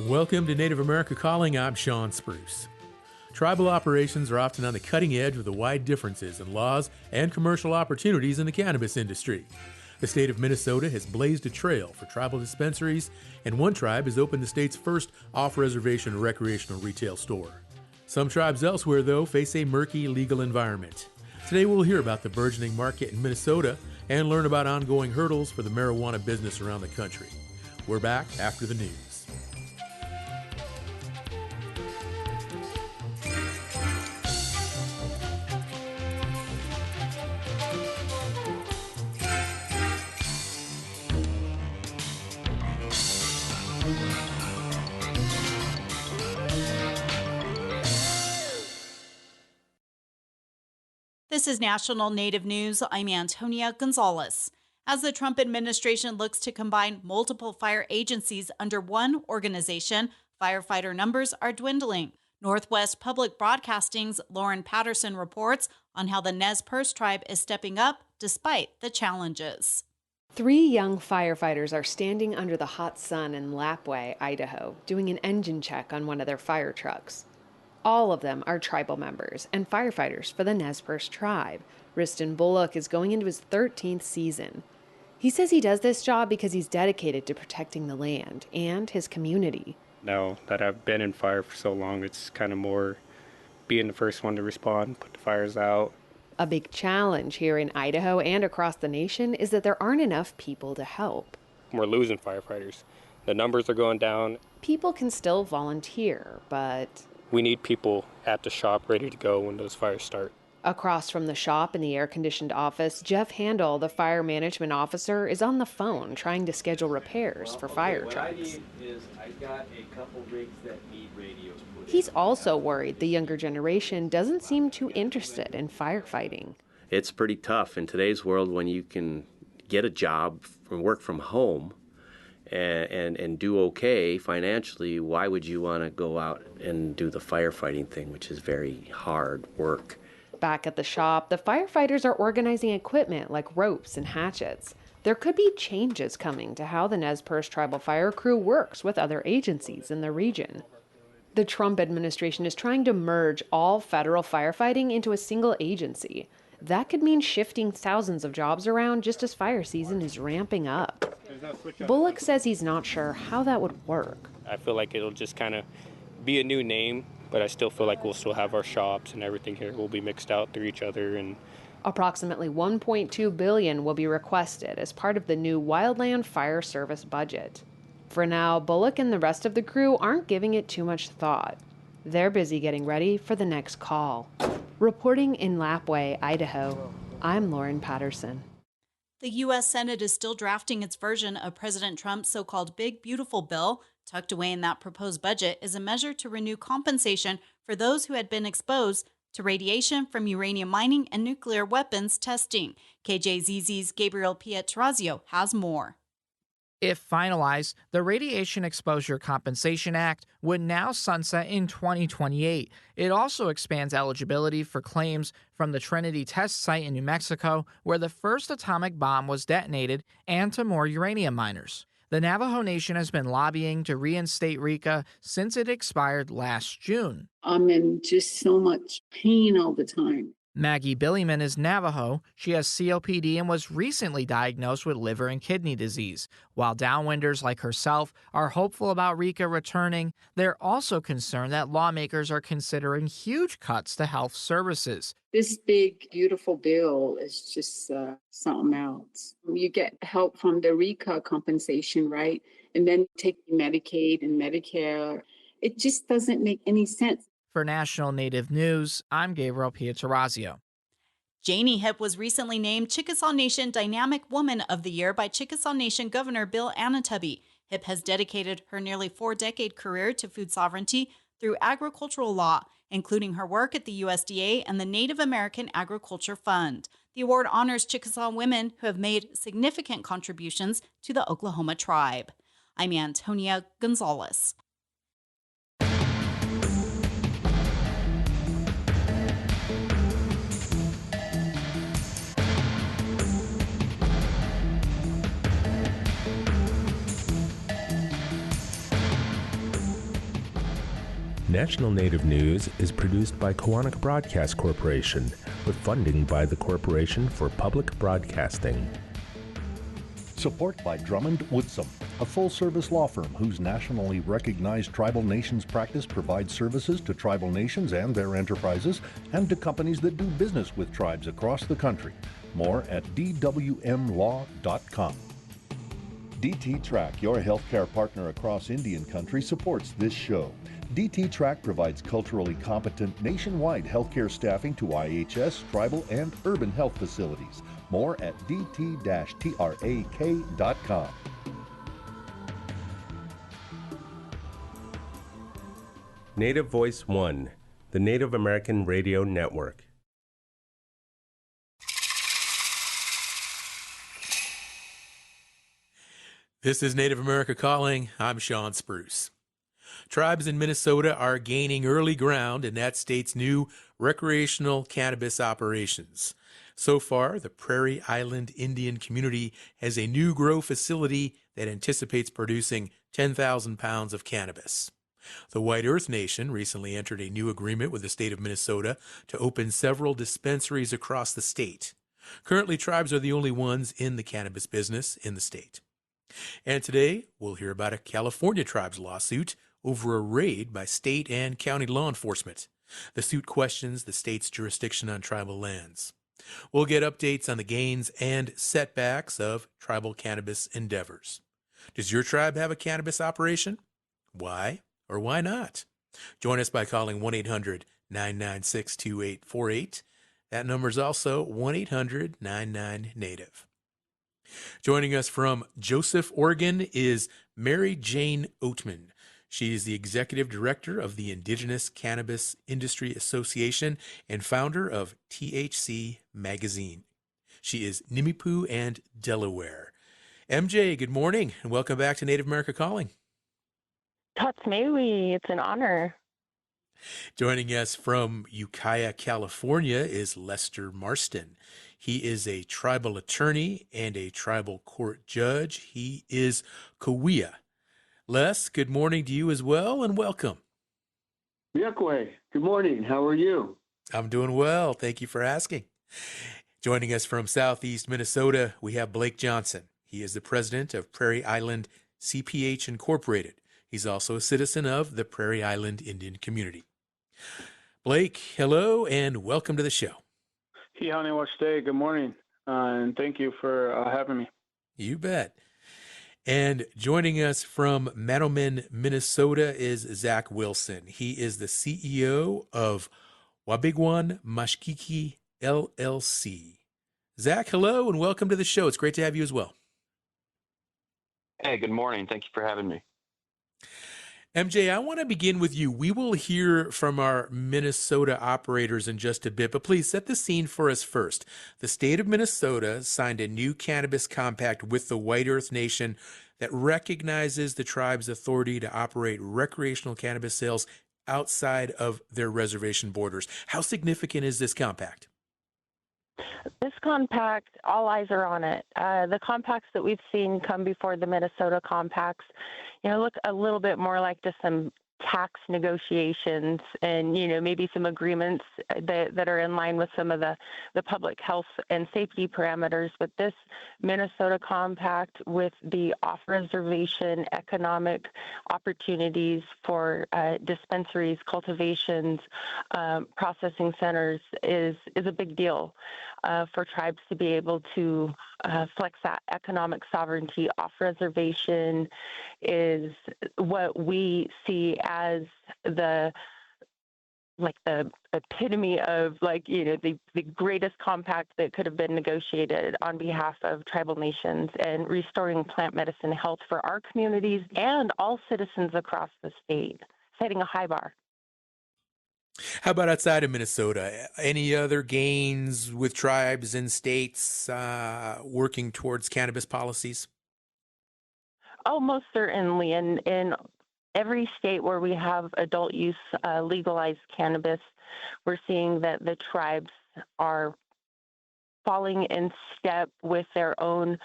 Welcome to Native America Calling. I'm Sean Spruce. Tribal operations are often on the cutting edge with the wide differences in laws and commercial opportunities in the cannabis industry. The state of Minnesota has blazed a trail for tribal dispensaries, and one tribe has opened the state's first off-reservation recreational retail store. Some tribes elsewhere, though, face a murky legal environment. Today we'll hear about the burgeoning market in Minnesota and learn about ongoing hurdles for the marijuana business around the country. We're back after the news. This is National Native News. I'm Antonia Gonzalez. As the Trump administration looks to combine multiple fire agencies under one organization, firefighter numbers are dwindling. Northwest Public Broadcasting's Lauren Patterson reports on how the Nez Perce tribe is stepping up despite the challenges. 3 young firefighters are standing under the hot sun in Lapwai, Idaho, doing an engine check on one of their fire trucks. All of them are tribal members and firefighters for the Nez Perce tribe. Riston Bullock is going into his 13th season. He says he does this job because he's dedicated to protecting the land and his community. Now that I've been in fire for so long, it's kind of more being the first one to respond, put the fires out. A big challenge here in Idaho and across the nation is that there aren't enough people to help. We're losing firefighters. The numbers are going down. People can still volunteer, but we need people at the shop ready to go when those fires start. Across from the shop in the air-conditioned office, Jeff Handel, the fire management officer, is on the phone trying to schedule repairs for fire trucks. What I need is I got a couple rigs that need radios put in. He's also worried the younger generation doesn't seem too interested in firefighting. It's pretty tough in today's world when you can get a job and work from home and do okay financially. Why would you want to go out and do the firefighting thing, which is very hard work? Back at the shop, the firefighters are organizing equipment like ropes and hatchets. There could be changes coming to how the Nez Perce Tribal Fire Crew works with other agencies in the region. The Trump administration is trying to merge all federal firefighting into a single agency. That could mean shifting thousands of jobs around just as fire season is ramping up. Bullock says he's not sure how that would work. I feel like it'll just kind of be a new name, but I still feel like we'll still have our shops and everything here will be mixed out through each other. And approximately $1.2 billion will be requested as part of the new Wildland Fire Service budget. For now, Bullock and the rest of the crew aren't giving it too much thought. They're busy getting ready for the next call. Reporting in Lapwai, Idaho, I'm Lauren Patterson. The U.S. Senate is still drafting its version of President Trump's so-called Big Beautiful Bill. Tucked away in that proposed budget is a measure to renew compensation for those who had been exposed to radiation from uranium mining and nuclear weapons testing. KJZZ's Gabriel Pietrozio has more. If finalized, the Radiation Exposure Compensation Act would now sunset in 2028. It also expands eligibility for claims from the Trinity test site in New Mexico, where the first atomic bomb was detonated, and to more uranium miners. The Navajo Nation has been lobbying to reinstate RECA since it expired last June. I'm in just so much pain all the time. Maggie Billyman is Navajo. She has COPD and was recently diagnosed with liver and kidney disease. While downwinders like herself are hopeful about RECA returning, they're also concerned that lawmakers are considering huge cuts to health services. This big, beautiful bill is just something else. You get help from the RECA compensation, right? And then take Medicaid and Medicare. It just doesn't make any sense. For National Native News, I'm Gabriel Pietrozio. Janie Hip was recently named Chickasaw Nation Dynamic Woman of the Year by Chickasaw Nation Governor Bill Anatubby. Hip has dedicated her nearly 4-decade career to food sovereignty through agricultural law, including her work at the USDA and the Native American Agriculture Fund. The award honors Chickasaw women who have made significant contributions to the Oklahoma tribe. I'm Antonia Gonzalez. National Native News is produced by Koahnic Broadcast Corporation with funding by the Corporation for Public Broadcasting. Support by Drummond Woodsum, a full-service law firm whose nationally recognized tribal nations practice provides services to tribal nations and their enterprises and to companies that do business with tribes across the country. More at dwmlaw.com. DT Track, your healthcare partner across Indian country, supports this show. DT Track provides culturally competent nationwide healthcare staffing to IHS, tribal, and urban health facilities. More at dt-trak.com. Native Voice One, the Native American Radio Network. This is Native America Calling. I'm Sean Spruce. Tribes in Minnesota are gaining early ground in that state's new recreational cannabis operations. So far, the Prairie Island Indian community has a new grow facility that anticipates producing 10,000 pounds of cannabis. The White Earth Nation recently entered a new agreement with the state of Minnesota to open several dispensaries across the state. Currently, tribes are the only ones in the cannabis business in the state. And today, we'll hear about a California tribe's lawsuit over a raid by state and county law enforcement. The suit questions the state's jurisdiction on tribal lands. We'll get updates on the gains and setbacks of tribal cannabis endeavors. Does your tribe have a cannabis operation? Why or why not? Join us by calling 1-800-996-2848. That number is also 1-800-99-NATIVE. Joining us from Joseph, Oregon is Mary Jane Oatman. She is the executive director of the Indigenous Cannabis Industry Association and founder of THC Magazine. She is Nimipu and Delaware. MJ, good morning and welcome back to Native America Calling. Tatsmewi, it's an honor. Joining us from Ukiah, California is Lester Marston. He is a tribal attorney and a tribal court judge. He is Kawia. Les, good morning to you as well, and welcome. Yakwe, good morning. How are you? I'm doing well. Thank you for asking. Joining us from Southeast Minnesota, we have Blake Johnson. He is the president of Prairie Island CPH Incorporated. He's also a citizen of the Prairie Island Indian community. Blake, hello, and welcome to the show. Good morning, and thank you for having me. You bet. And joining us from Manomin, Minnesota is Zach Wilson. He is the CEO of Wabigwan Mashkiki LLC. Zach, hello, and welcome to the show. It's great to have you as well. Hey, good morning. Thank you for having me. MJ, I want to begin with you. We will hear from our Minnesota operators in just a bit, but please set the scene for us first. The state of Minnesota signed a new cannabis compact with the White Earth Nation that recognizes the tribe's authority to operate recreational cannabis sales outside of their reservation borders. How significant is this compact? This compact, all eyes are on it. The compacts that we've seen come before the Minnesota compacts, look a little bit more like just some tax negotiations and, maybe some agreements that are in line with some of the public health and safety parameters. But this Minnesota compact with the off-reservation economic opportunities for dispensaries, cultivations, processing centers is a big deal for tribes to be able to flex that economic sovereignty off-reservation is what we see as the epitome of the greatest compact that could have been negotiated on behalf of tribal nations and restoring plant medicine health for our communities and all citizens across the state, setting a high bar. How about outside of Minnesota? Any other gains with tribes and states working towards cannabis policies? Oh, most certainly. In every state where we have adult use legalized cannabis, we're seeing that the tribes are falling in step with their own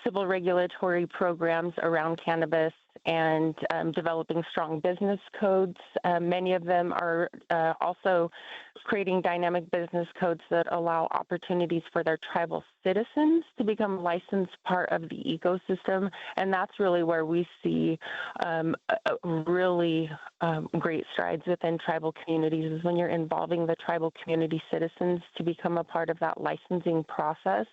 civil regulatory programs around cannabis and developing strong business codes. Many of them are also creating dynamic business codes that allow opportunities for their tribal citizens to become licensed part of the ecosystem. And that's really where we see really great strides within tribal communities, is when you're involving the tribal community citizens to become a part of that licensing process,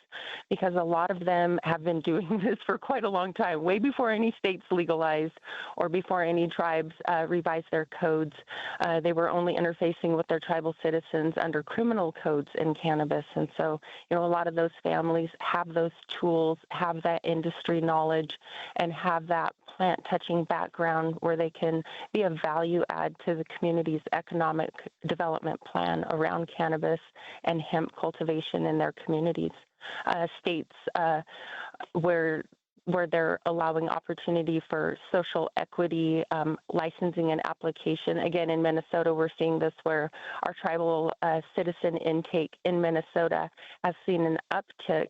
because a lot of them have been doing this for quite a long time, way before any states legalized or before any tribes revised their codes. They were only interfacing with their tribal citizens under criminal codes in cannabis. And so, a lot of those families have those tools, have that industry knowledge, and have that plant-touching background where they can be a value add to the community's economic development plan around cannabis and hemp cultivation in their communities. States where they're allowing opportunity for social equity licensing and application. Again, in Minnesota, we're seeing this where our tribal citizen intake in Minnesota has seen an uptick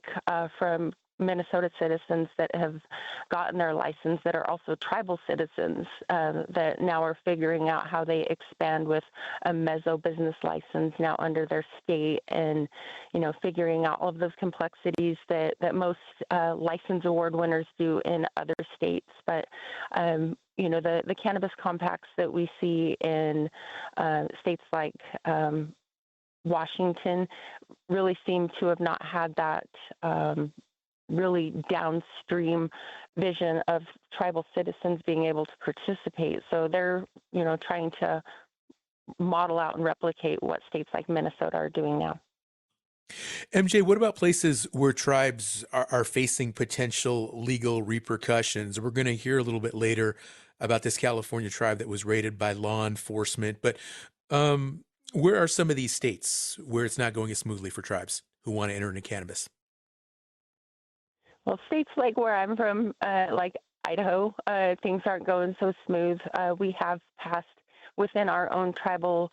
from Minnesota citizens that have gotten their license that are also tribal citizens that now are figuring out how they expand with a meso business license now under their state, and figuring out all of those complexities that most license award winners do in other states. But the cannabis compacts that we see in states like Washington really seem to have not had that really downstream vision of tribal citizens being able to participate. So they're, trying to model out and replicate what states like Minnesota are doing now. MJ, what about places where tribes are facing potential legal repercussions? We're going to hear a little bit later about this California tribe that was raided by law enforcement. But where are some of these states where it's not going as smoothly for tribes who want to enter into cannabis? Well, states like where I'm from, like Idaho, things aren't going so smooth. We have passed within our own tribal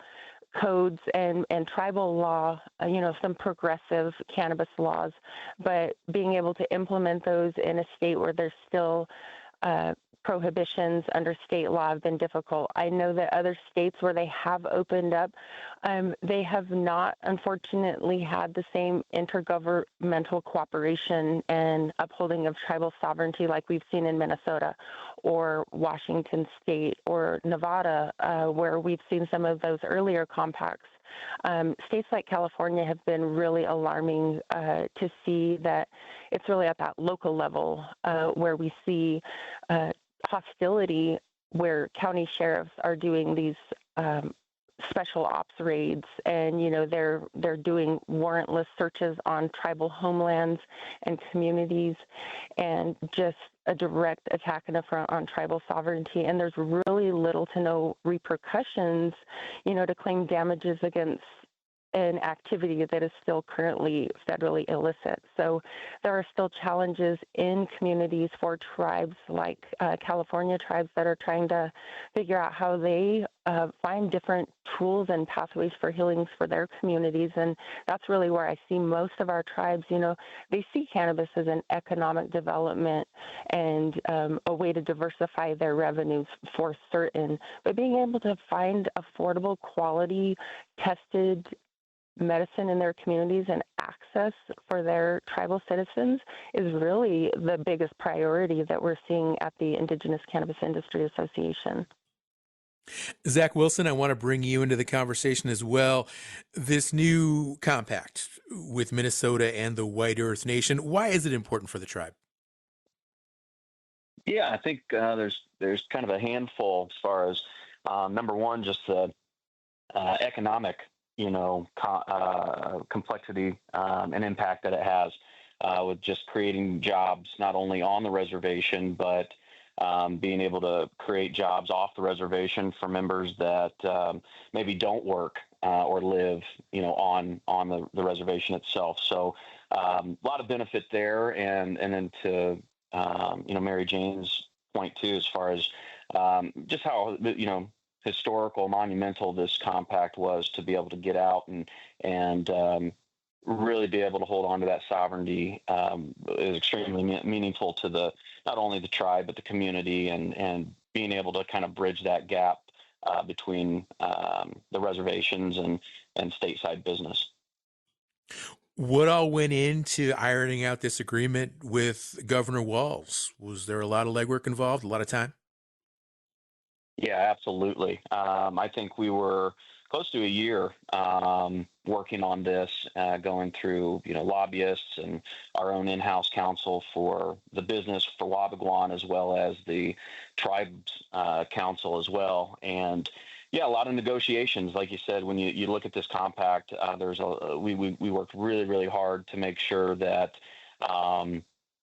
codes and tribal law, some progressive cannabis laws, but being able to implement those in a state where there's still prohibitions under state law have been difficult. I know that other states where they have opened up, they have not, unfortunately, had the same intergovernmental cooperation and upholding of tribal sovereignty like we've seen in Minnesota or Washington State or Nevada, where we've seen some of those earlier compacts. States like California have been really alarming to see that it's really at that local level where we see hostility, where county sheriffs are doing these special ops raids, and they're doing warrantless searches on tribal homelands and communities, and just a direct attack and affront on tribal sovereignty. And there's really little to no repercussions, to claim damages against an activity that is still currently federally illicit. So there are still challenges in communities for tribes like California tribes that are trying to figure out how they find different tools and pathways for healings for their communities. And that's really where I see most of our tribes, they see cannabis as an economic development and a way to diversify their revenues for certain. But being able to find affordable, quality, tested medicine in their communities and access for their tribal citizens is really the biggest priority that we're seeing at the Indigenous Cannabis Industry Association. Zach Wilson, I want to bring you into the conversation as well. This new compact with Minnesota and the White Earth Nation, why is it important for the tribe? Yeah, I think there's kind of a handful as far as number one, just the economic complexity and impact that it has with just creating jobs not only on the reservation, but being able to create jobs off the reservation for members that maybe don't work or live, on the reservation itself. So a lot of benefit there, and then to Mary Jane's point too, as far as just how historical, monumental this compact was to be able to get out and really be able to hold on to that sovereignty is extremely meaningful to not only the tribe but the community, and being able to kind of bridge that gap between the reservations and stateside business. What all went into ironing out this agreement with Governor Walz? Was there a lot of legwork involved, a lot of time? Yeah, absolutely. I think we were close to a year working on this, going through lobbyists and our own in-house counsel for the business for Wabaguan, as well as the tribes council as well. And yeah, a lot of negotiations. Like you said, when you look at this compact, we worked really, really hard to make sure that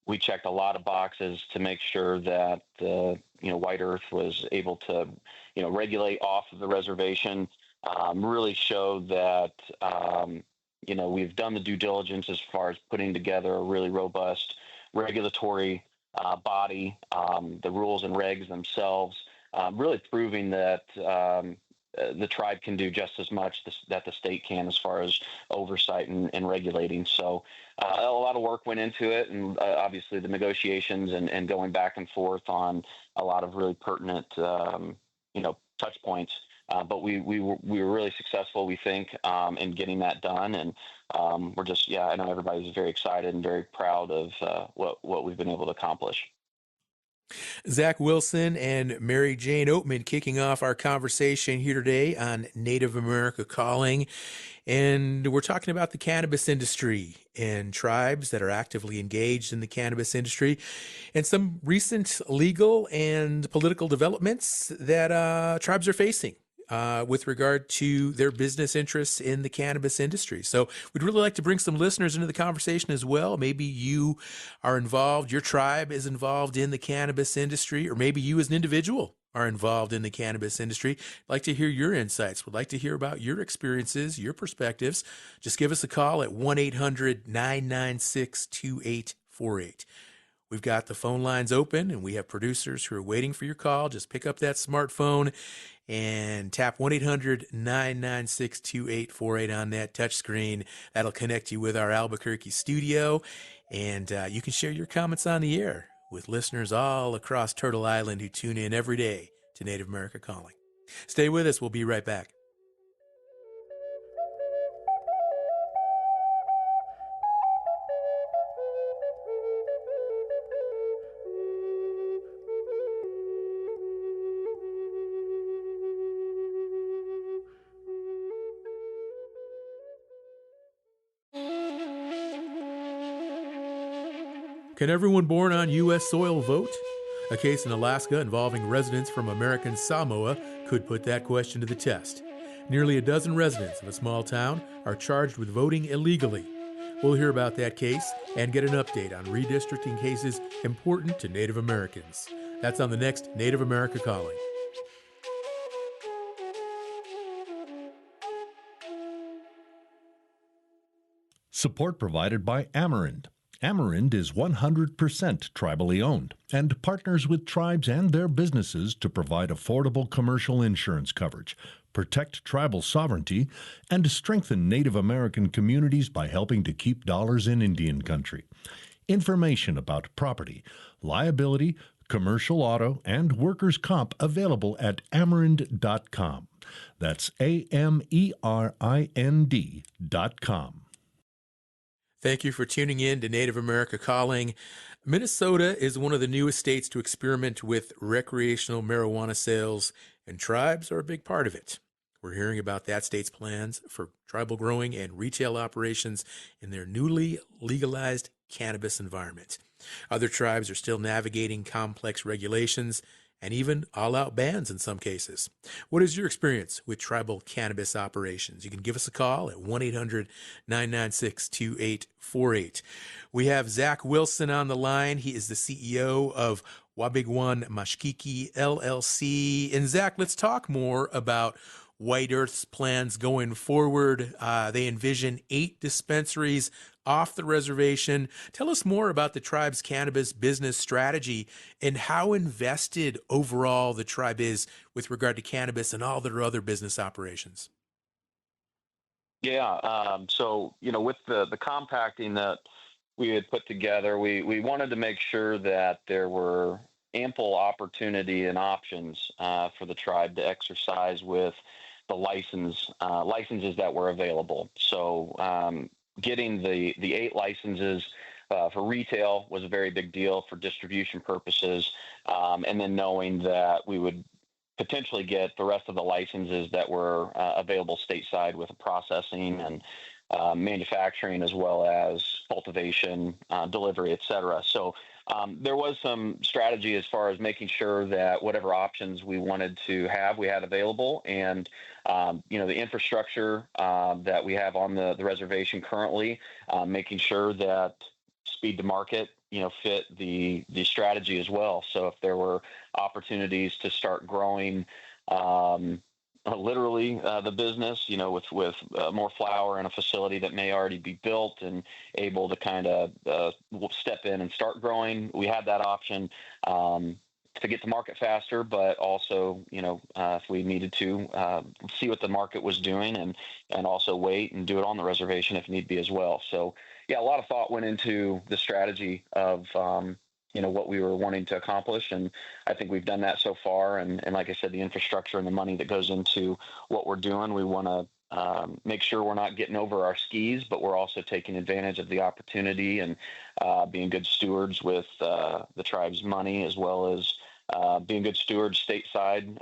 we checked a lot of boxes to make sure that White Earth was able to regulate off of the reservation. Really showed that we've done the due diligence as far as putting together a really robust regulatory body, the rules and regs themselves, really proving that the tribe can do just as much that the state can as far as oversight and regulating. So a lot of work went into it, and obviously the negotiations and going back and forth on a lot of really pertinent touch points. But we were really successful, we think, in getting that done. And we're just, I know everybody's very excited and very proud of what we've been able to accomplish. Zach Wilson and Mary Jane Oatman kicking off our conversation here today on Native America Calling. And we're talking about the cannabis industry and tribes that are actively engaged in the cannabis industry, and some recent legal and political developments that tribes are facing with regard to their business interests in the cannabis industry. So we'd really like to bring some listeners into the conversation as well. Maybe you are involved, your tribe is involved in the cannabis industry, or maybe you as an individual are involved in the cannabis industry. I'd like to hear your insights. Would like to hear about your experiences, your perspectives. Just give us a call at 1-800-996-2848. We've got the phone lines open, and we have producers who are waiting for your call. Just pick up that smartphone and tap 1-800-996-2848 on that touchscreen. That'll connect you with our Albuquerque studio, and you can share your comments on the air with listeners all across Turtle Island who tune in every day to Native America Calling. Stay with us. We'll be right back. Can everyone born on U.S. soil vote? A case in Alaska involving residents from American Samoa could put that question to the test. Nearly a dozen residents of a small town are charged with voting illegally. We'll hear about that case and get an update on redistricting cases important to Native Americans. That's on the next Native America Calling. Support provided by Amerind. Amerind is 100% tribally owned and partners with tribes and their businesses to provide affordable commercial insurance coverage, protect tribal sovereignty, and strengthen Native American communities by helping to keep dollars in Indian country. Information about property, liability, commercial auto, and workers' comp available at amerind.com. That's AMERIND.com. Thank you for tuning in to Native America Calling. Minnesota is one of the newest states to experiment with recreational marijuana sales, and tribes are a big part of it. We're hearing about that state's plans for tribal growing and retail operations in their newly legalized cannabis environment. Other tribes are still navigating complex regulations and even all-out bans in some cases. What is your experience with tribal cannabis operations? You can give us a call at 1-800-996-2848. We have Zach Wilson on the line. He is the CEO of Wabaguan Mashkiki LLC. And Zach, let's talk more about White Earth's plans going forward. They envision 8 dispensaries off the reservation. Tell us more about the tribe's cannabis business strategy and how invested overall the tribe is with regard to cannabis and all their other business operations. Yeah. So, with the compacting that we had put together, we wanted to make sure that there were ample opportunity and options for the tribe to exercise with the licenses that were available. So, getting the 8 licenses for retail was a very big deal for distribution purposes, and then knowing that we would potentially get the rest of the licenses that were available stateside with processing and manufacturing, as well as cultivation, delivery, et cetera. So there was some strategy as far as making sure that whatever options we wanted to have, we had available. And, the infrastructure that we have on the reservation currently, making sure that speed to market, fit the strategy as well. So if there were opportunities to start growing literally the business, with more flower in a facility that may already be built and able to kind of step in and start growing, we had that option to get to market faster, but also, if we needed to see what the market was doing and also wait and do it on the reservation if need be as well. So, yeah, a lot of thought went into the strategy of, what we were wanting to accomplish. And I think we've done that so far. And like I said, the infrastructure and the money that goes into what we're doing, we want to make sure we're not getting over our skis, but we're also taking advantage of the opportunity and being good stewards with the tribe's money, as well as being good stewards stateside,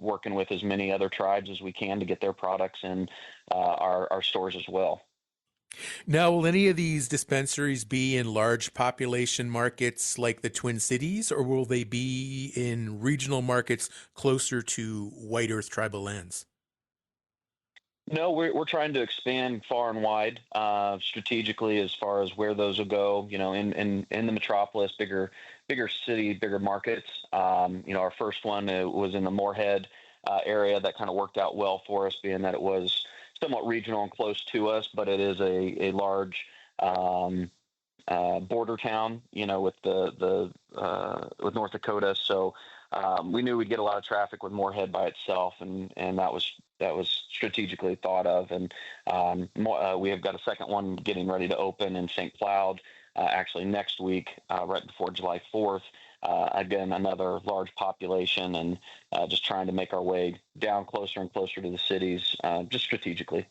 working with as many other tribes as we can to get their products in our stores as well. Now, will any of these dispensaries be in large population markets like the Twin Cities, or will they be in regional markets closer to White Earth tribal lands? No, we're trying to expand far and wide, strategically, as far as where those will go. In the metropolis, bigger city, bigger markets. Our first one was in the Moorhead area. That kind of worked out well for us, being that it was somewhat regional and close to us, but it is a large border town, with with North Dakota. So we knew we'd get a lot of traffic with Moorhead by itself, and that was strategically thought of. And we have got a second one getting ready to open in St. Cloud, actually next week, right before July 4th. Again, another large population, and just trying to make our way down closer and closer to the cities, just strategically.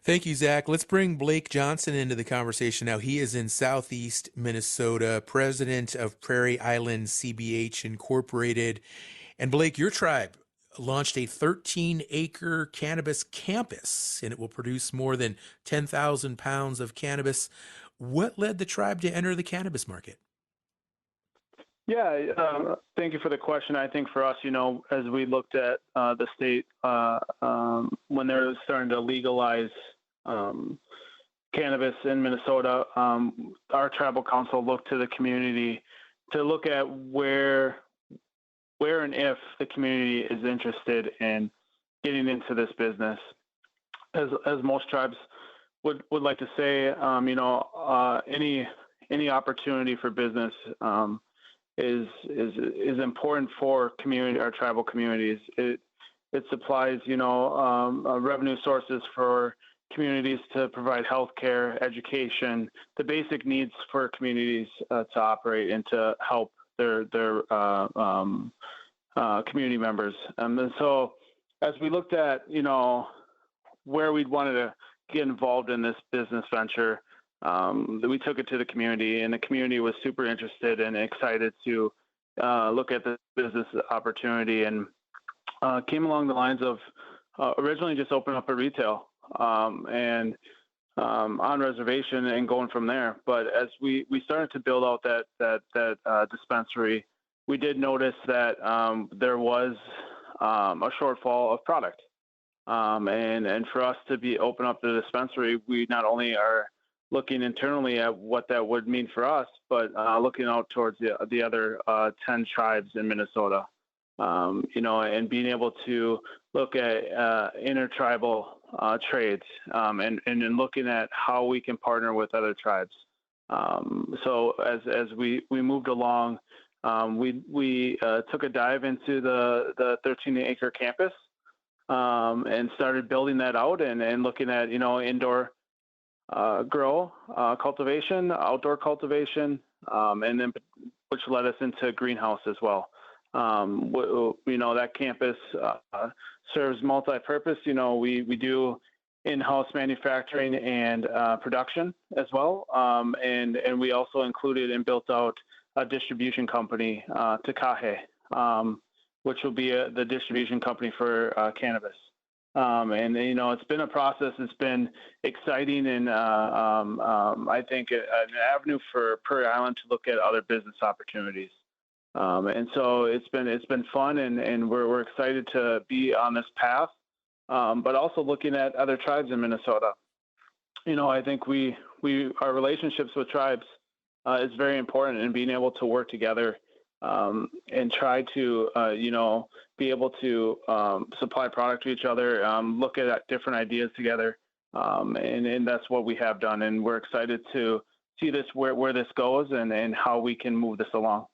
Thank you, Zach. Let's bring Blake Johnson into the conversation now. He is in Southeast Minnesota, president of Prairie Island CBH Incorporated. And Blake, your tribe launched a 13-acre cannabis campus, and it will produce more than 10,000 pounds of cannabis. What led the tribe to enter the cannabis market? Yeah, thank you for the question. I think for us, as we looked at the state when they're starting to legalize cannabis in Minnesota, our tribal council looked to the community to look at where and if the community is interested in getting into this business. As most tribes would like to say, any opportunity for business is important for our tribal communities. It supplies, revenue sources for communities to provide healthcare, education, the basic needs for communities to operate and to help their community members. And so, as we looked at, where we'd wanted to get involved in this business venture, we took it to the community, and the community was super interested and excited to look at the business opportunity, and came along the lines of originally just open up a retail and on reservation and going from there. But as we started to build out that dispensary, we did notice that there was a shortfall of product, and for us to open up the dispensary, we not only are looking internally at what that would mean for us, but looking out towards the other 10 tribes in Minnesota, and being able to look at intertribal trades, and looking at how we can partner with other tribes. So as we moved along, we took a dive into the 13-acre campus, and started building that out and looking at, indoor grow cultivation, outdoor cultivation, and then which led us into greenhouse as well. That campus serves multi-purpose. We do in-house manufacturing and production as well, and we also included and built out a distribution company, Takahe, which will be the distribution company for cannabis. It's been a process. It's been exciting, and I think an avenue for Prairie Island to look at other business opportunities. And so it's been fun, and we're excited to be on this path. But also looking at other tribes in Minnesota. I think our relationships with tribes is very important, and being able to work together and try to be able to supply product to each other, look at different ideas together, and that's what we have done. And we're excited to see this where this goes and how we can move this along.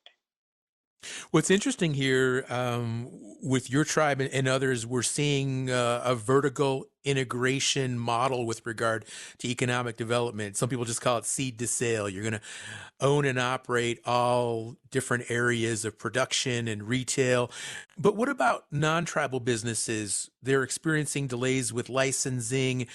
What's interesting here with your tribe and others, we're seeing a vertical integration model with regard to economic development. Some people just call it seed to sale. You're going to own and operate all different areas of production and retail. But what about non-tribal businesses? They're experiencing delays with licensing.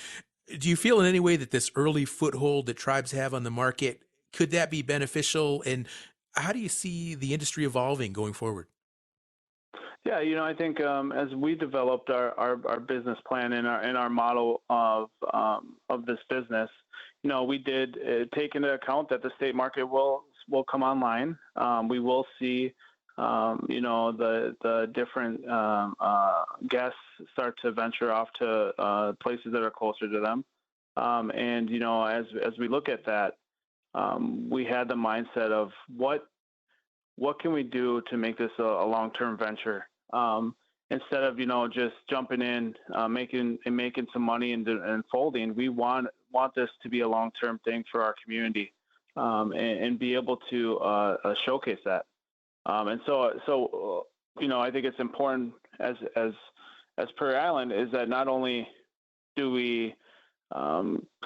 Do you feel in any way that this early foothold that tribes have on the market, could that be beneficial? And how do you see the industry evolving going forward? Yeah, I think as we developed our business plan and our model of this business, we did take into account that the state market will come online. We will see, the different guests start to venture off to places that are closer to them. And as we look at that, we had the mindset of what can we do to make this a long-term venture, instead of just jumping in, making some money and folding. We want this to be a long-term thing for our community, and be able to showcase that. And so I think it's important as Prairie Island is that not only do we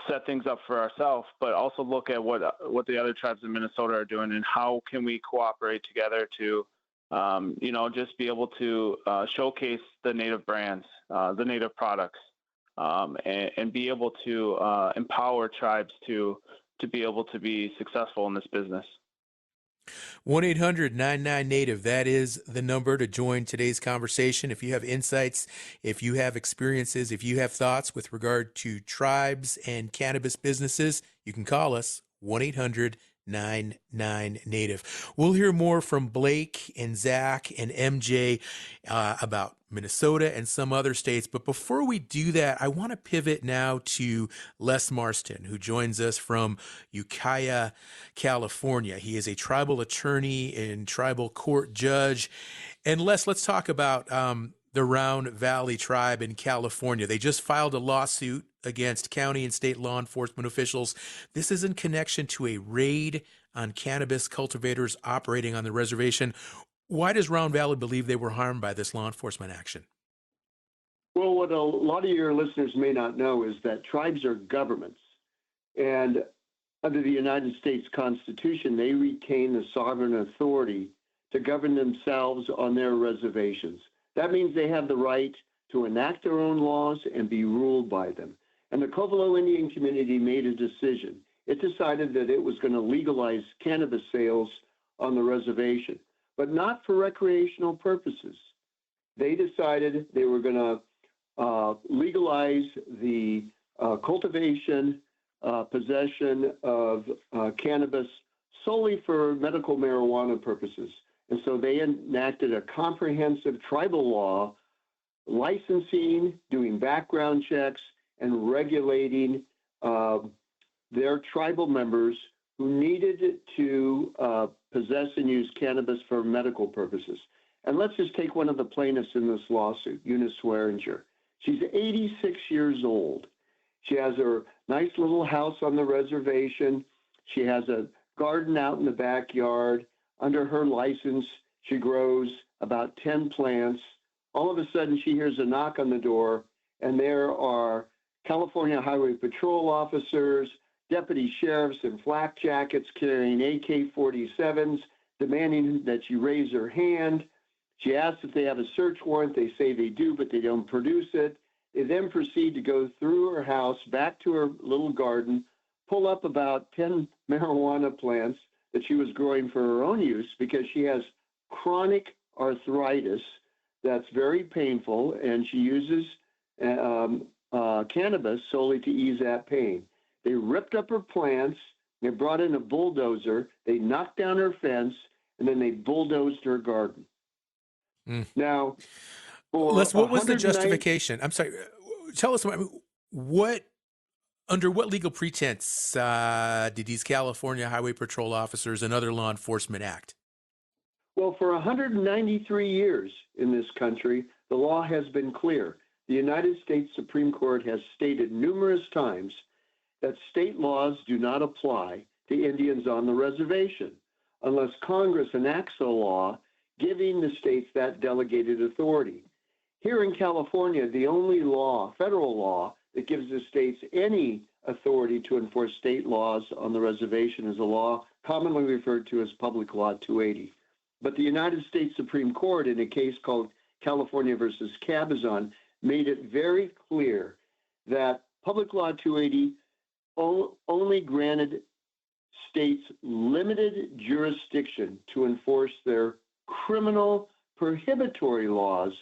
set things up for ourselves, but also look at what the other tribes in Minnesota are doing and how can we cooperate together to, just be able to showcase the native brands, the native products, and be able to empower tribes to be able to be successful in this business. 1-800-99-NATIVE. That is the number to join today's conversation. If you have insights, if you have experiences, if you have thoughts with regard to tribes and cannabis businesses, you can call us 1-800-99-NATIVE. We'll hear more from Blake and Zach and MJ about Minnesota and some other states. But before we do that, I want to pivot now to Les Marston, who joins us from Ukiah, California. He is a tribal attorney and tribal court judge. And Les, let's talk about the Round Valley tribe in California. They just filed a lawsuit against county and state law enforcement officials. This is in connection to a raid on cannabis cultivators operating on the reservation. Why does Round Valley believe they were harmed by this law enforcement action? Well, what a lot of your listeners may not know is that tribes are governments. And under the United States Constitution, they retain the sovereign authority to govern themselves on their reservations. That means they have the right to enact their own laws and be ruled by them. And the Covelo Indian community made a decision. It decided that it was going to legalize cannabis sales on the reservation, but not for recreational purposes. They decided they were going to legalize the cultivation, possession of cannabis solely for medical marijuana purposes. And so they enacted a comprehensive tribal law, licensing, doing background checks, and regulating their tribal members who needed to possess and use cannabis for medical purposes. And let's just take one of the plaintiffs in this lawsuit, Eunice Swearinger. She's 86 years old. She has her nice little house on the reservation. She has a garden out in the backyard. Under her license, she grows about 10 plants All of a sudden, she hears a knock on the door, and there are California Highway Patrol officers, deputy sheriffs in flak jackets carrying AK-47s, demanding that she raise her hand. She asks if they have a search warrant. They say they do, but they don't produce it. They then proceed to go through her house, back to her little garden, pull up about 10 marijuana plants that she was growing for her own use because she has chronic arthritis that's very painful, and she uses cannabis solely to ease that pain. They ripped up her plants, they brought in a bulldozer, they knocked down her fence, and then they bulldozed her garden. Now, Les, what was the justification? I'm sorry. Tell us under what legal pretense did these California Highway Patrol officers and other law enforcement act? Well, for 193 years in this country, the law has been clear. The United States Supreme Court has stated numerous times that state laws do not apply to Indians on the reservation unless Congress enacts a law giving the states that delegated authority. Here in California, the only law, federal law, that gives the states any authority to enforce state laws on the reservation is a law commonly referred to as Public Law 280. But the United States Supreme Court, in a case called California versus Cabazon, made it very clear that Public Law 280 only granted states limited jurisdiction to enforce their criminal prohibitory laws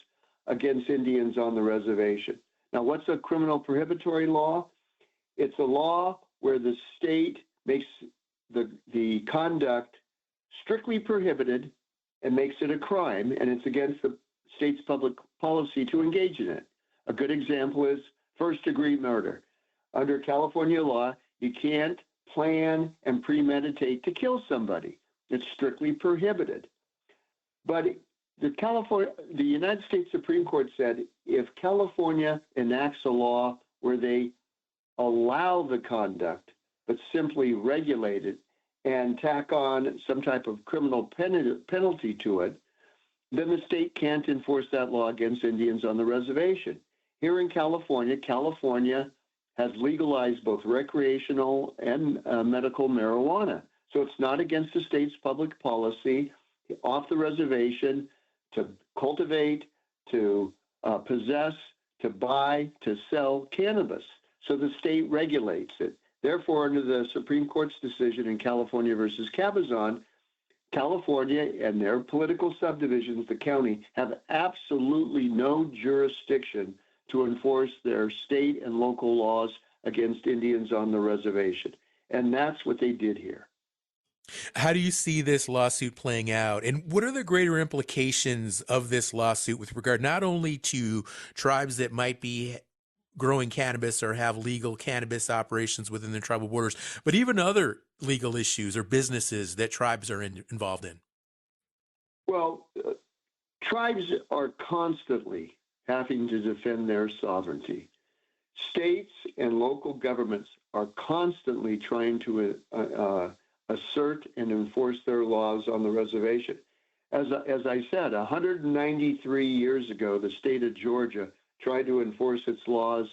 against Indians on the reservation. Now, what's a criminal prohibitory law? It's a law where the state makes the conduct strictly prohibited and makes it a crime, and it's against the state's public policy to engage in it. A good example is first-degree murder. Under California law, you can't plan and premeditate to kill somebody. It's strictly prohibited. But the United States Supreme Court said if California enacts a law where they allow the conduct but simply regulate it and tack on some type of criminal penalty to it, then the state can't enforce that law against Indians on the reservation. Here in California, California has legalized both recreational and medical marijuana. So it's not against the state's public policy off the reservation to cultivate, to possess, to buy, to sell cannabis. So the state regulates it. Therefore, under the Supreme Court's decision in California versus Cabazon, California and their political subdivisions, the county, have absolutely no jurisdiction to enforce their state and local laws against Indians on the reservation. And that's what they did here. How do you see this lawsuit playing out? And what are the greater implications of this lawsuit with regard not only to tribes that might be growing cannabis or have legal cannabis operations within their tribal borders, but even other legal issues or businesses that tribes are involved in? Well, tribes are constantly having to defend their sovereignty. States and local governments are constantly trying to assert and enforce their laws on the reservation. As I said, 193 years ago, the state of Georgia tried to enforce its laws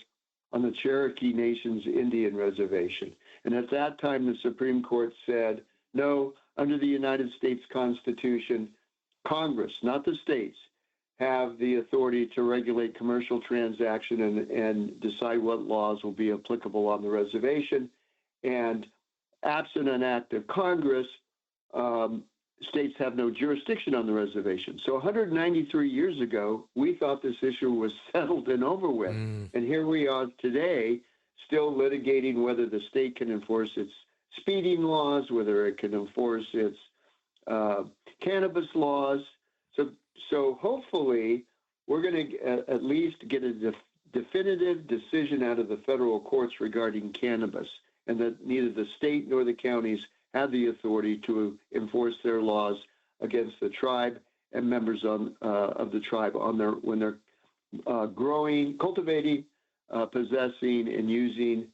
on the Cherokee Nation's Indian reservation. And at that time, the Supreme Court said, no, under the United States Constitution, Congress, not the states, have the authority to regulate commercial transaction and decide what laws will be applicable on the reservation. And absent an act of Congress, states have no jurisdiction on the reservation. So 193 years ago, we thought this issue was settled and over with. And here we are today, still litigating whether the state can enforce its speeding laws, whether it can enforce its cannabis laws. So hopefully, we're going to at least get a definitive decision out of the federal courts regarding cannabis, and that neither the state nor the counties have the authority to enforce their laws against the tribe and members of the tribe when they're growing, cultivating, possessing, and using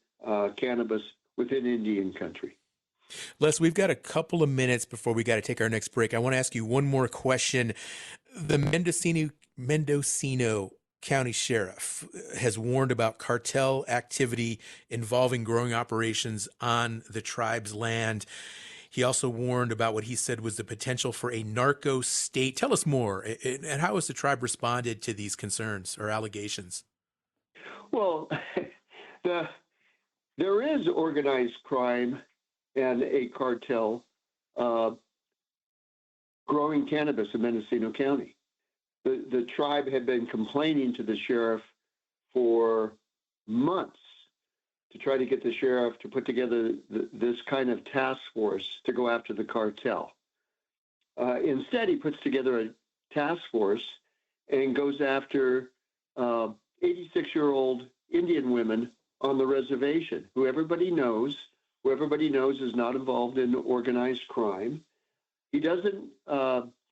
cannabis within Indian country. Les, we've got a couple of minutes before we got to take our next break. I want to ask you one more question. The Mendocino County Sheriff has warned about cartel activity involving growing operations on the tribe's land. He also warned about what he said was the potential for a narco state. Tell us more, and how has the tribe responded to these concerns or allegations? Well, there is organized crime and a cartel growing cannabis in Mendocino County. The tribe had been complaining to the sheriff for months to try to get the sheriff to put together this kind of task force to go after the cartel. Instead, he puts together a task force and goes after 86-year-old Indian women on the reservation, who everybody knows is not involved in organized crime. He doesn't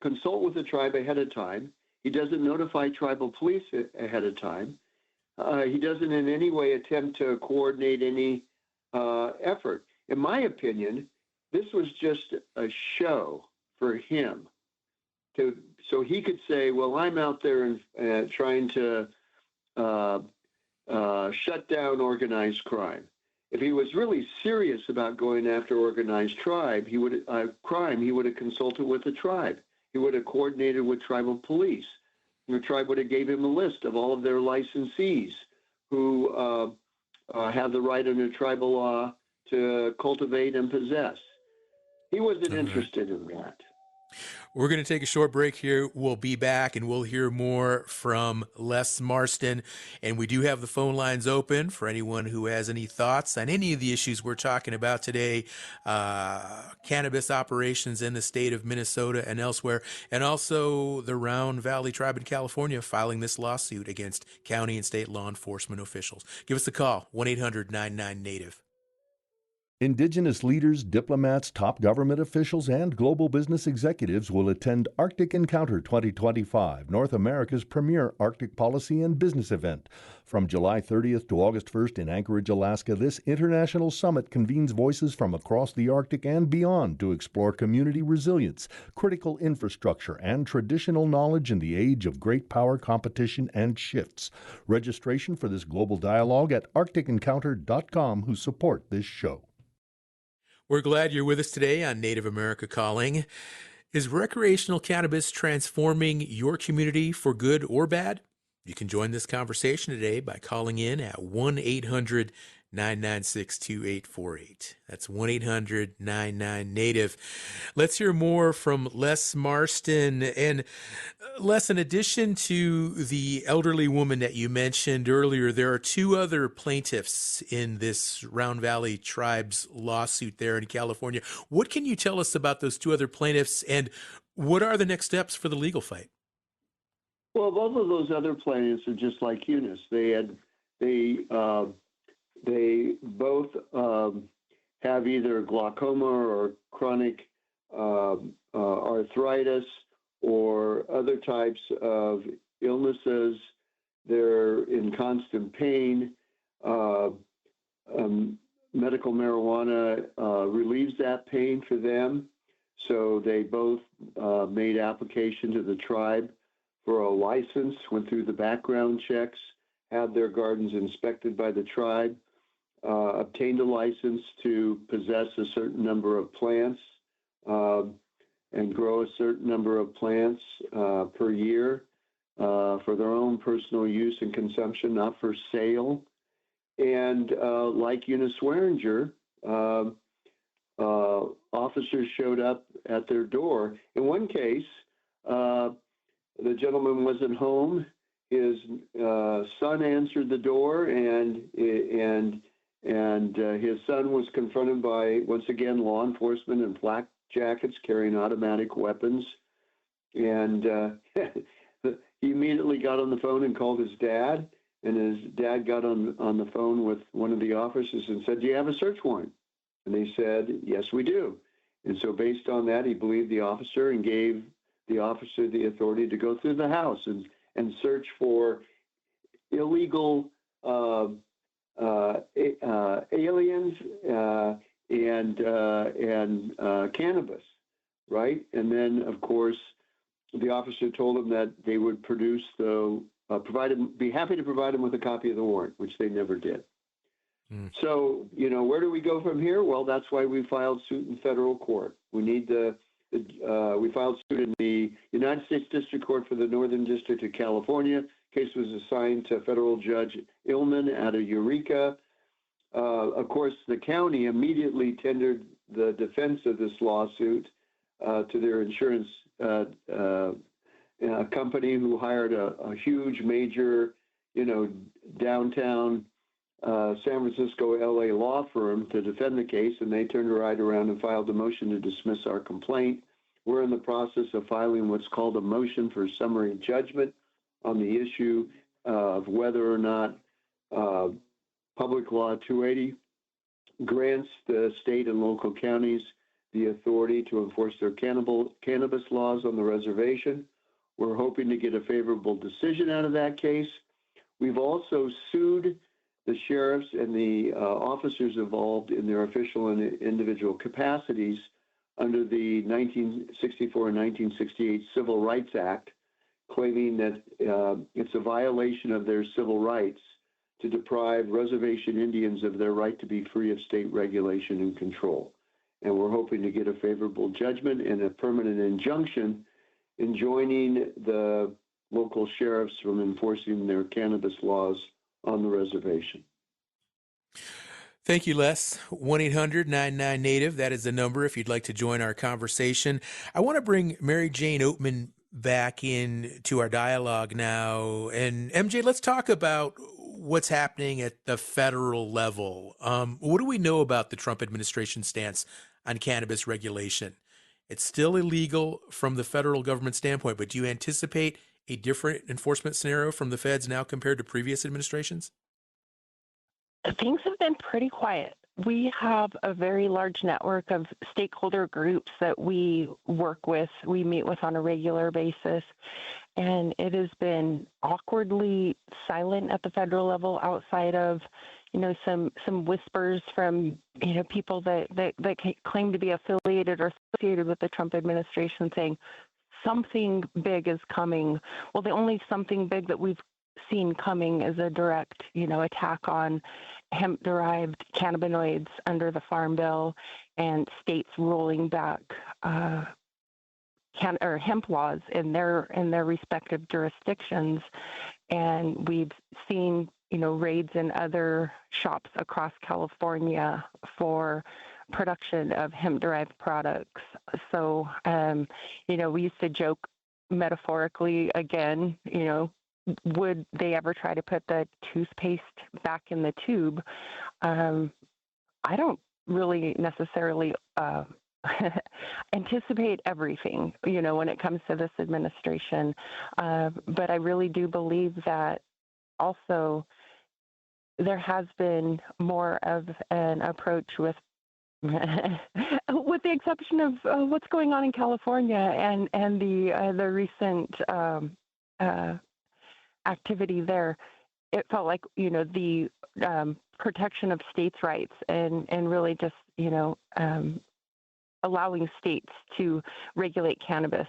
consult with the tribe ahead of time. He doesn't notify tribal police ahead of time. He doesn't in any way attempt to coordinate any effort. In my opinion, this was just a show for him so he could say, well, I'm out there and trying to shut down organized crime. If he was really serious about going after organized crime, he would have consulted with the tribe. He would have coordinated with tribal police. The tribe would have gave him a list of all of their licensees who have the right under tribal law to cultivate and possess. He wasn't interested in that. We're going to take a short break here. We'll be back and we'll hear more from Les Marston. And we do have the phone lines open for anyone who has any thoughts on any of the issues we're talking about today. Cannabis operations in the state of Minnesota and elsewhere. And also the Round Valley Tribe in California filing this lawsuit against county and state law enforcement officials. Give us a call, 1-800-99-NATIVE. Indigenous leaders, diplomats, top government officials, and global business executives will attend Arctic Encounter 2025, North America's premier Arctic policy and business event. From July 30th to August 1st in Anchorage, Alaska, this international summit convenes voices from across the Arctic and beyond to explore community resilience, critical infrastructure, and traditional knowledge in the age of great power competition and shifts. Registration for this global dialogue at arcticencounter.com, who support this show. We're glad you're with us today on Native America Calling. Is recreational cannabis transforming your community for good or bad? You can join this conversation today by calling in at 1-800-996-2848. That's 1-800-99-NATIVE. Let's hear more from Les Marston. And Les, in addition to the elderly woman that you mentioned earlier, there are two other plaintiffs in this Round Valley Tribe's lawsuit there in California. What can you tell us about those two other plaintiffs, and what are the next steps for the legal fight? Well, both of those other plaintiffs are just like Eunice. They both have either glaucoma or chronic arthritis or other types of illnesses. They're in constant pain. Medical marijuana relieves that pain for them. So they both made application to the tribe for a license, went through the background checks, had their gardens inspected by the tribe, obtained a license to possess a certain number of plants and grow a certain number of plants per year for their own personal use and consumption, not for sale. And like Eunice Swearinger, officers showed up at their door. In one case, the gentleman wasn't home. His son answered the door, and his son was confronted by, once again, law enforcement in flak jackets carrying automatic weapons. And he immediately got on the phone and called his dad. And his dad got on the phone with one of the officers and said, "Do you have a search warrant?" And they said, "Yes, we do." And so based on that, he believed the officer and gave the officer the authority to go through the house and search for illegal aliens and and cannabis, right? And then, of course, the officer told them that they would produce be happy to provide them with a copy of the warrant, which they never did. So, where do we go from here? Well, that's why we filed suit in federal court. We filed suit in the United States District Court for the Northern District of California. Case was assigned to federal judge Illman out of Eureka. Of course, the county immediately tendered the defense of this lawsuit to their insurance company, who hired a huge major, downtown San Francisco, LA law firm to defend the case, and they turned right around and filed a motion to dismiss our complaint. We're in the process of filing what's called a motion for summary judgment on the issue of whether or not Public Law 280 grants the state and local counties the authority to enforce their cannabis laws on the reservation. We're hoping to get a favorable decision out of that case. We've also sued the sheriffs and the officers involved in their official and individual capacities under the 1964 and 1968 Civil Rights Act, claiming that it's a violation of their civil rights to deprive reservation Indians of their right to be free of state regulation and control. And we're hoping to get a favorable judgment and a permanent injunction enjoining the local sheriffs from enforcing their cannabis laws on the reservation. Thank you, Les. 1-800-99-NATIVE. That is the number if you'd like to join our conversation. I want to bring Mary Jane Oatman back into our dialogue now. And MJ, let's talk about what's happening at the federal level. What do we know about the Trump administration stance on cannabis regulation? It's still illegal from the federal government standpoint, but do you anticipate a different enforcement scenario from the feds now compared to previous administrations? Things have been pretty quiet. We have a very large network of stakeholder groups that we work with, we meet with on a regular basis, and it has been awkwardly silent at the federal level outside of, some whispers from, people that claim to be affiliated or associated with the Trump administration saying something big is coming. Well, the only something big that we've seen coming is a direct, attack on hemp-derived cannabinoids under the Farm Bill and states rolling back hemp laws in their respective jurisdictions. And we've seen, raids in other shops across California for production of hemp-derived products. So, we used to joke metaphorically again, would they ever try to put the toothpaste back in the tube? I don't really necessarily anticipate everything, when it comes to this administration. But I really do believe that also there has been more of an approach with the exception of what's going on in California and the recent activity there. It felt like, the protection of states' rights and really just, allowing states to regulate cannabis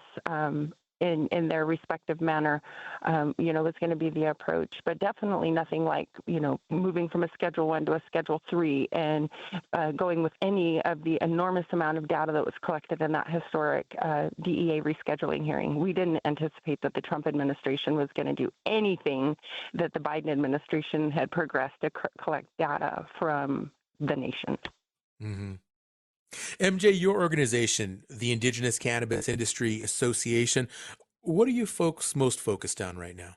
in their respective manner, was going to be the approach. But definitely nothing like, moving from a Schedule 1 to a Schedule 3 and going with any of the enormous amount of data that was collected in that historic DEA rescheduling hearing. We didn't anticipate that the Trump administration was going to do anything that the Biden administration had progressed to collect data from the nation. Mm-hmm. MJ, your organization, the Indigenous Cannabis Industry Association, what are you folks most focused on right now?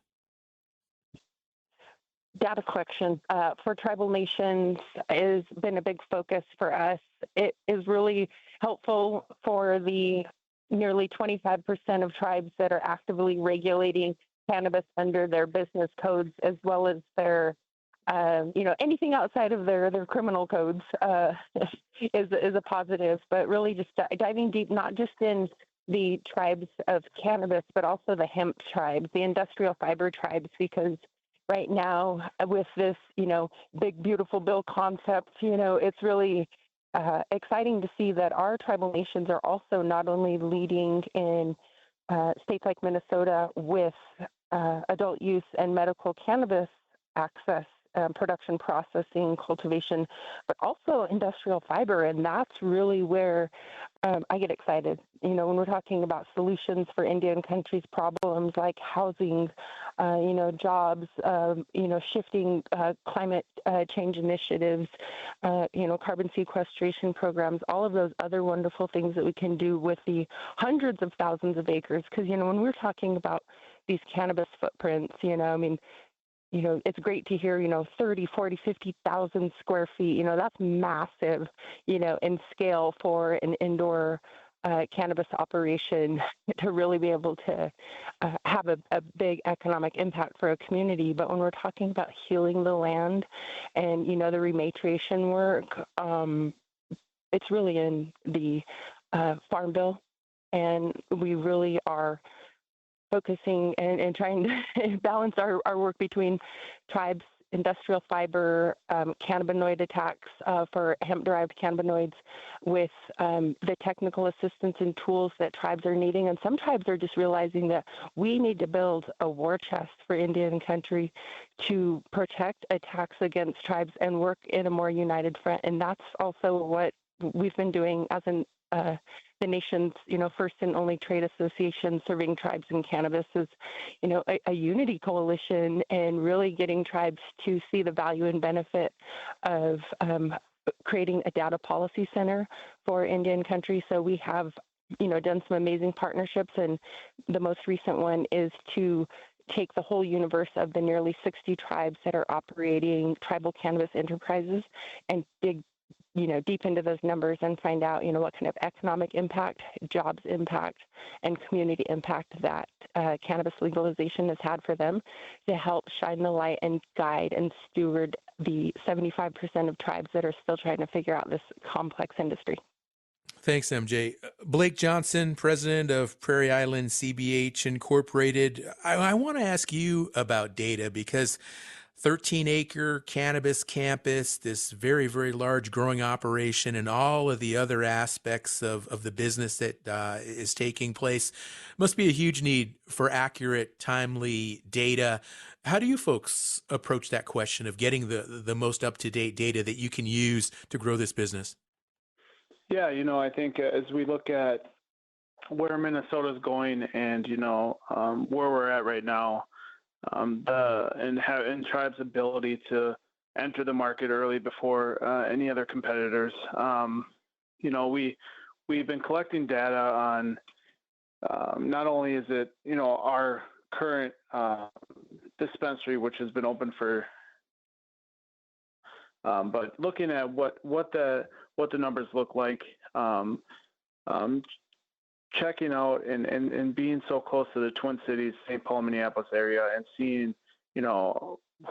Data collection for tribal nations has been a big focus for us. It is really helpful for the nearly 25% of tribes that are actively regulating cannabis under their business codes, as well as their anything outside of their criminal codes is a positive, but really just diving deep, not just in the tribes of cannabis, but also the hemp tribes, the industrial fiber tribes, because right now with this, big, beautiful bill concept, it's really exciting to see that our tribal nations are also not only leading in states like Minnesota with adult use and medical cannabis access, production, processing, cultivation, but also industrial fiber. And that's really where I get excited. When we're talking about solutions for Indian countries' problems like housing, jobs, shifting climate change initiatives, carbon sequestration programs, all of those other wonderful things that we can do with the hundreds of thousands of acres. Because, when we're talking about these cannabis footprints, it's great to hear, 30, 40, 50,000 square feet. That's massive, in scale for an indoor cannabis operation to really be able to have a big economic impact for a community. But when we're talking about healing the land and, the rematriation work, it's really in the Farm Bill. And we really are focusing and trying to balance our work between tribes, industrial fiber, cannabinoid attacks for hemp-derived cannabinoids with the technical assistance and tools that tribes are needing. And some tribes are just realizing that we need to build a war chest for Indian country to protect attacks against tribes and work in a more united front. And that's also what we've been doing as the nation's, first and only trade association serving tribes in cannabis is, a unity coalition and really getting tribes to see the value and benefit of creating a data policy center for Indian country. So we have, done some amazing partnerships, and the most recent one is to take the whole universe of the nearly 60 tribes that are operating tribal cannabis enterprises and dig deep into those numbers and find out, what kind of economic impact, jobs impact, and community impact that cannabis legalization has had for them to help shine the light and guide and steward the 75% of tribes that are still trying to figure out this complex industry. Thanks, MJ. Blake Johnson, president of Prairie Island CBH Incorporated. I want to ask you about data because 13-acre cannabis campus, this very, very large growing operation, and all of the other aspects of the business that is taking place must be a huge need for accurate, timely data. How do you folks approach that question of getting the most up-to-date data that you can use to grow this business? Yeah, I think as we look at where Minnesota's going and, where we're at right now, and tribes' ability to enter the market early before any other competitors. We've been collecting data on not only is it our current dispensary, which has been open for, but looking at what the numbers look like. Checking out and being so close to the Twin Cities, St. Paul, Minneapolis area, and seeing,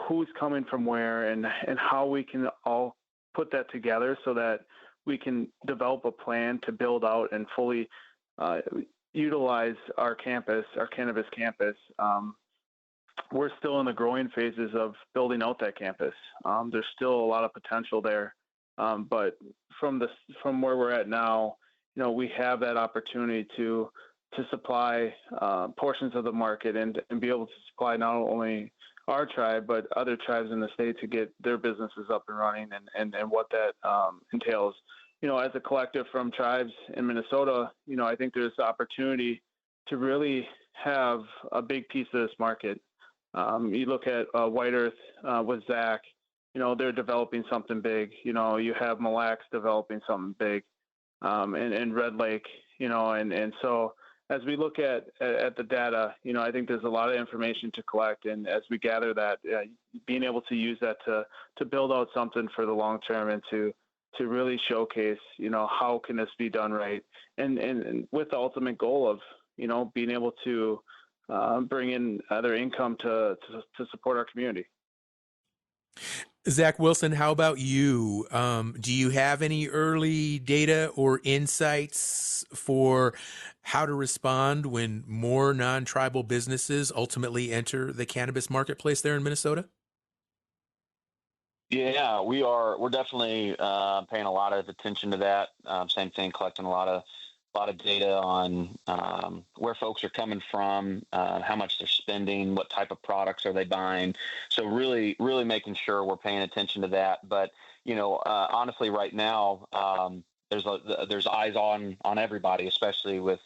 who's coming from where and how we can all put that together so that we can develop a plan to build out and fully utilize our cannabis campus. We're still in the growing phases of building out that campus. There's still a lot of potential there. But from where we're at now, we have that opportunity to supply portions of the market and be able to supply not only our tribe, but other tribes in the state to get their businesses up and running and what that entails. As a collective from tribes in Minnesota, I think there's opportunity to really have a big piece of this market. You look at White Earth with Zach, they're developing something big. You have Mille Lacs developing something big. And Red Lake, and so as we look at the data, I think there's a lot of information to collect, and as we gather that, being able to use that to build out something for the long term and to really showcase, how can this be done right, and with the ultimate goal of, being able to bring in other income to support our community. Zach Wilson, how about you? Do you have any early data or insights for how to respond when more non-tribal businesses ultimately enter the cannabis marketplace there in Minnesota? Yeah, we are. We're definitely paying a lot of attention to that. Same thing, collecting a lot of data on where folks are coming from, how much they're spending, what type of products are they buying. So really, really making sure we're paying attention to that. But honestly, right now, there's eyes on everybody, especially with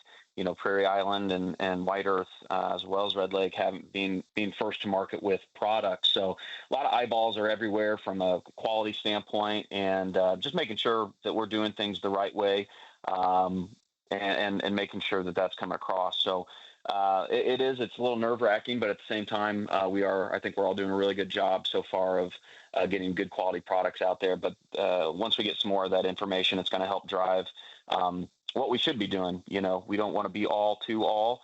Prairie Island and White Earth, as well as Red Lake, being first to market with products. So a lot of eyeballs are everywhere from a quality standpoint, and just making sure that we're doing things the right way, and making sure that that's coming across. So it's a little nerve wracking, but at the same time, I think we're all doing a really good job so far of getting good quality products out there. But once we get some more of that information, it's going to help drive what we should be doing. We don't want to be all to all.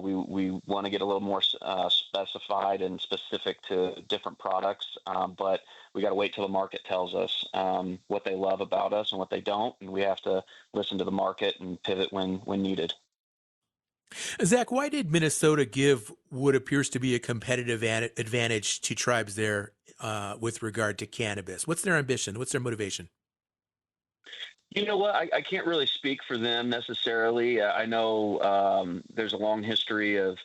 We want to get a little more specified and specific to different products, but we got to wait till the market tells us what they love about us and what they don't, and we have to listen to the market and pivot when needed. Zach, why did Minnesota give what appears to be a competitive advantage to tribes there with regard to cannabis? What's their ambition? What's their motivation? You know what? I can't really speak for them necessarily. I know there's a long history of,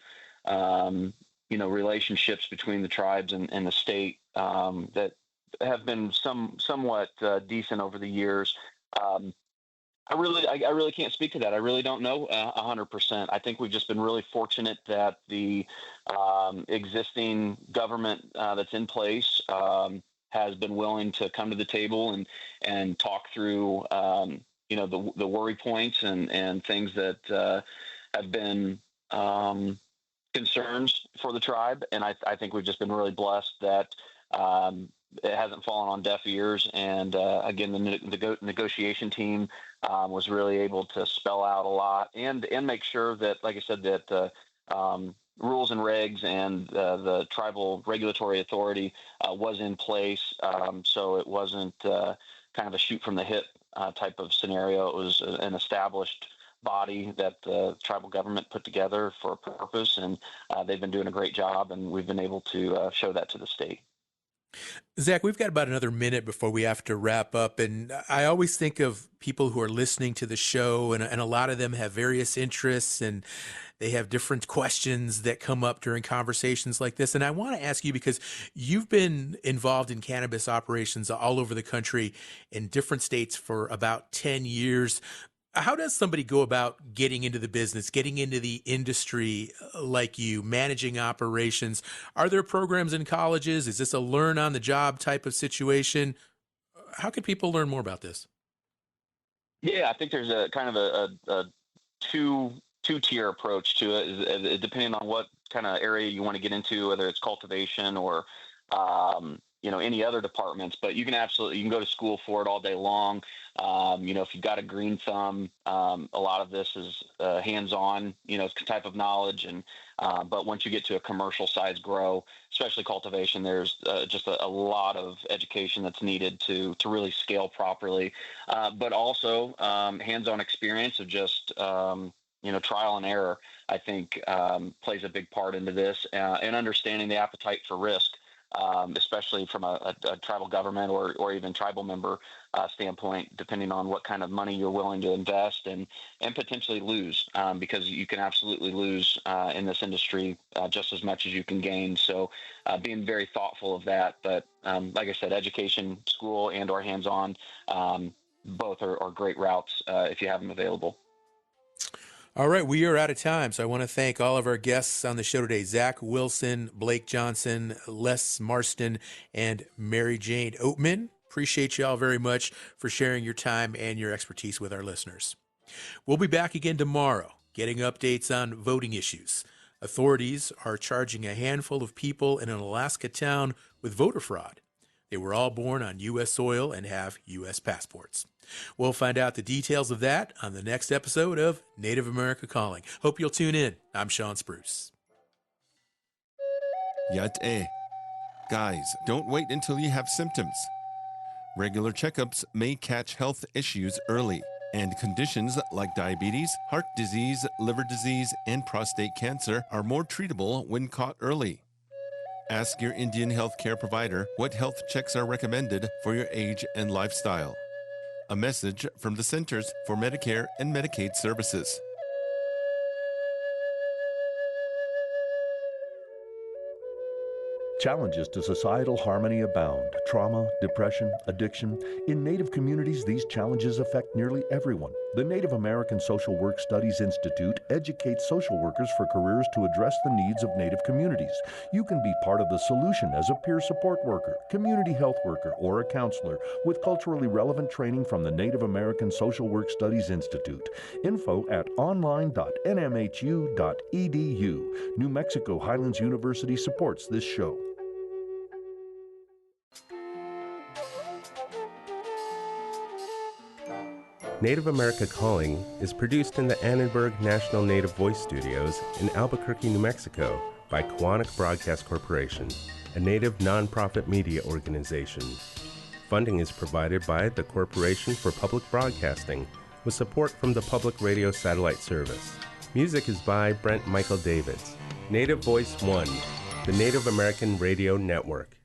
relationships between the tribes and the state that have been somewhat decent over the years. I really can't speak to that. I really don't know 100%. I think we've just been really fortunate that the existing government that's in place has been willing to come to the table and talk through the worry points and things that have been concerns for the tribe. And I think we've just been really blessed that it hasn't fallen on deaf ears. And again, the negotiation team was really able to spell out a lot and make sure that, like I said, that rules and regs and the tribal regulatory authority was in place. So it wasn't kind of a shoot from the hip type of scenario. It was an established body that the tribal government put together for a purpose, and they've been doing a great job, and we've been able to show that to the state. Zach, we've got about another minute before we have to wrap up. And I always think of people who are listening to the show, and a lot of them have various interests and they have different questions that come up during conversations like this. And I want to ask you, because you've been involved in cannabis operations all over the country in different states for about 10 years. How does somebody go about getting into the business, getting into the industry like you, managing operations? Are there programs in colleges? Is this a learn on the job type of situation? How can people learn more about this? Yeah, I think there's a kind of a two-tier approach to it, depending on what kind of area you want to get into, whether it's cultivation or any other departments. But you can go to school for it all day long. If you've got a green thumb, a lot of this is hands-on, type of knowledge. And but once you get to a commercial size grow, especially cultivation, there's just a lot of education that's needed to really scale properly. But also hands-on experience of just trial and error, I think, plays a big part into this, and understanding the appetite for risk. Especially from a tribal government or even tribal member standpoint, depending on what kind of money you're willing to invest and potentially lose, because you can absolutely lose in this industry just as much as you can gain. So being very thoughtful of that. But like I said, education, school, and or hands-on, both are great routes if you have them available. All right, we are out of time, so I want to thank all of our guests on the show today: Zach Wilson, Blake Johnson, Les Marston, and Mary Jane Oatman. Appreciate you all very much for sharing your time and your expertise with our listeners. We'll be back again tomorrow, getting updates on voting issues. Authorities are charging a handful of people in an Alaska town with voter fraud. They were all born on U.S. soil and have U.S. passports. We'll find out the details of that on the next episode of Native America Calling. Hope you'll tune in. I'm Sean Spruce. Yat Guys, don't wait until you have symptoms. Regular checkups may catch health issues early, and conditions like diabetes, heart disease, liver disease, and prostate cancer are more treatable when caught early. Ask your Indian health care provider what health checks are recommended for your age and lifestyle. A message from the Centers for Medicare and Medicaid Services. Challenges to societal harmony abound. Trauma, depression, addiction. In Native communities, these challenges affect nearly everyone. The Native American Social Work Studies Institute educates social workers for careers to address the needs of Native communities. You can be part of the solution as a peer support worker, community health worker, or a counselor with culturally relevant training from the Native American Social Work Studies Institute. Info at online.nmhu.edu. New Mexico Highlands University supports this show. Native America Calling is produced in the Annenberg National Native Voice Studios in Albuquerque, New Mexico by Quantic Broadcast Corporation, a Native nonprofit media organization. Funding is provided by the Corporation for Public Broadcasting with support from the Public Radio Satellite Service. Music is by Brent Michael Davids. Native Voice One, the Native American Radio Network.